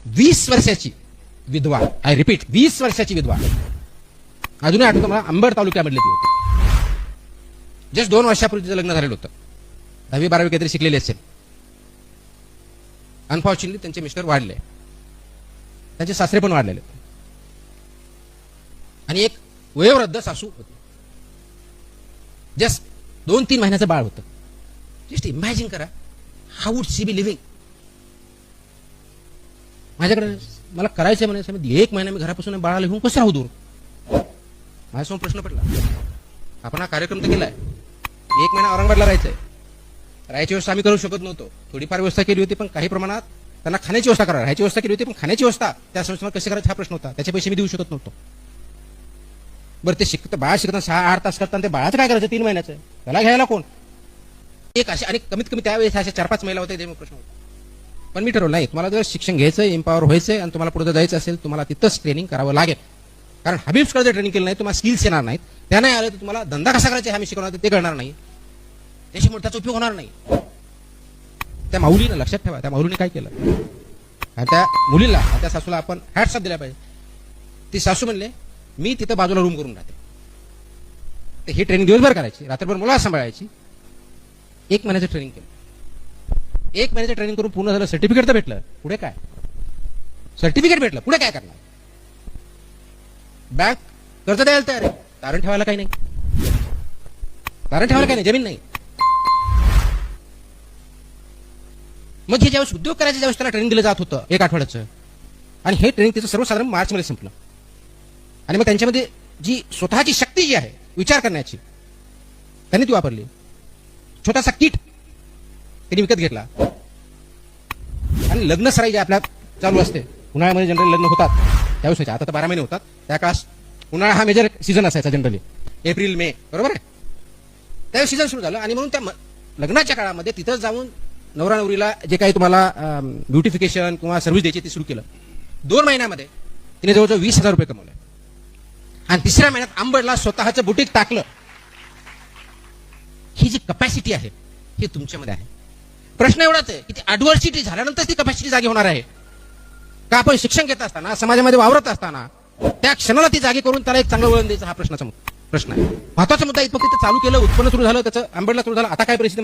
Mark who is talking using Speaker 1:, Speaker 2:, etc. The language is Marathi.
Speaker 1: 20 वर्षाची विधवा, आय रिपीट 20 वर्षाची विधवा, अजूनही आठवतं मला, अंबड तालुक्यामधली ती होती. जस्ट 2 वर्षापूर्वी तिचं लग्न झालेलं होतं. 10वी-12वी काहीतरी शिकलेली असेल. अनफॉर्च्युनेटली त्यांचे मिस्टर वाढले, त्यांचे सासरे पण वाढलेले आणि एक वयोवृद्ध सासू होती. जस्ट 2-3 महिन्याचं बाळ होतं. जस्ट इमॅजिन करा, how would she be living. माझ्याकडे मला करायचं म्हणायचं, 1 महिना मी घरापासून बाळाला घेऊन कसं राहू दूर. माझ्यासमोर प्रश्न पडला. आपण हा कार्यक्रम तर केलाय, 1 महिना औरंगाबादला राहायचंय. राहायची व्यवस्था आम्ही करू शकत नव्हतो. थोडीफार व्यवस्था केली होती, पण काही प्रमाणात त्यांना खाण्याची व्यवस्था करा. राहायची व्यवस्था केली होती, पण खाण्याची व्यवस्था त्या संस्थेला कशी करायची हा प्रश्न होता. त्याचे पैसे मी देऊ शकत नव्हतो. बरं, ते बाळ शिकताना 6-8 तास करताना ते बाळाचं काय करायचं 3 महिन्याचं, त्याला घ्यायला कोण. एक असे आणि कमीत कमी त्यावेळेस अशा 4-5 महिला होते, ते प्रश्न होता. पण मी ठरवलं नाही, तुम्हाला जर शिक्षण घ्यायचंय, एम्पॉवर व्हायचंय आणि तुम्हाला पुढे जायचं असेल, तुम्हाला तिथंच ट्रेनिंग करावं लागेल. कारण हबीब्सकडे जर ट्रेनिंग केलं नाही, तुम्हाला स्किल्स येणार नाहीत. त्या नाही आलं तर तुम्हाला धंदा कसा करायचा हा मी शिकवणार ते कळणार नाही, त्याची त्याचा उपयोग होणार नाही. त्या माऊलीनं लक्षात ठेवा, त्या माऊलीने काय केलं, आणि त्या मुलीला त्या सासूला आपण हॅट्स ऑफ दिला पाहिजे. ती सासू म्हणले, मी तिथं बाजूला रूम करून राहते. ते ही ट्रेनिंग दिवसभर करायची, रात्रभर मुलाला सांभाळायची. 1 महिन्याचं ट्रेनिंग केलं. 1 महिन्याचं ट्रेनिंग करून पूर्ण झालं, सर्टिफिकेट तर भेटलं. पुढे काय, सर्टिफिकेट भेटलं, पुढे काय करणार. बँक कर्ज द्यायला तयार आहे, तारण ठेवायला काही नाही, तारण ठेवायला काही नाही, जमीन नाही. मग हे ज्यावेळेस उद्योग करायचं, ज्यावेळेस त्याला ट्रेनिंग दिलं जात होतं 1 आठवड्याचं, आणि हे ट्रेनिंग त्याचं सर्वसाधारण मार्चमध्ये संपलं. आणि मग त्यांच्यामध्ये जी स्वतःची शक्ती जी आहे विचार करण्याची, त्यांनी ती वापरली. छोटासा किट त्यांनी विकत घेतला. आणि लग्न सराई जे आपल्या चालू असते, उन्हाळ्यामध्ये जनरली लग्न होतात त्यावेळेस व्हायचे. आता तर 12 महिने होतात. त्या काळात उन्हाळा हा मेजर सीझन असायचा जनरली, एप्रिल मे, बरोबर आहे. त्यावेळेस सीझन सुरू झालं आणि म्हणून त्या लग्नाच्या काळामध्ये तिथं जाऊन नवरा नवरीला जे काही तुम्हाला ब्युटिफिकेशन किंवा सर्व्हिस द्यायची ते सुरू केलं. 2 महिन्यामध्ये तिने जवळजवळ 20,000 रुपये कमवले. आणि 3ऱ्या महिन्यात अंबडला स्वतःचं बुटीक टाकलं. ही जी कपॅसिटी आहे ही तुमच्यामध्ये आहे. प्रश्न एवढाच आहे की ती ऍडव्हर्सिटी झाल्यानंतर ती कपॅसिटी जागी होणार आहे का आपण शिक्षण घेत असताना, समाजामध्ये वावरत असताना त्या क्षणाला ती जागी करून त्याला एक चांगलं वळण द्यायचं, हा प्रश्न आहे. महत्वाचा मुद्दा इथं चालू केलं, उत्पन्न सुरू झालं, त्याचं अंबडला सुरू झालं. आता काय परिस्थिती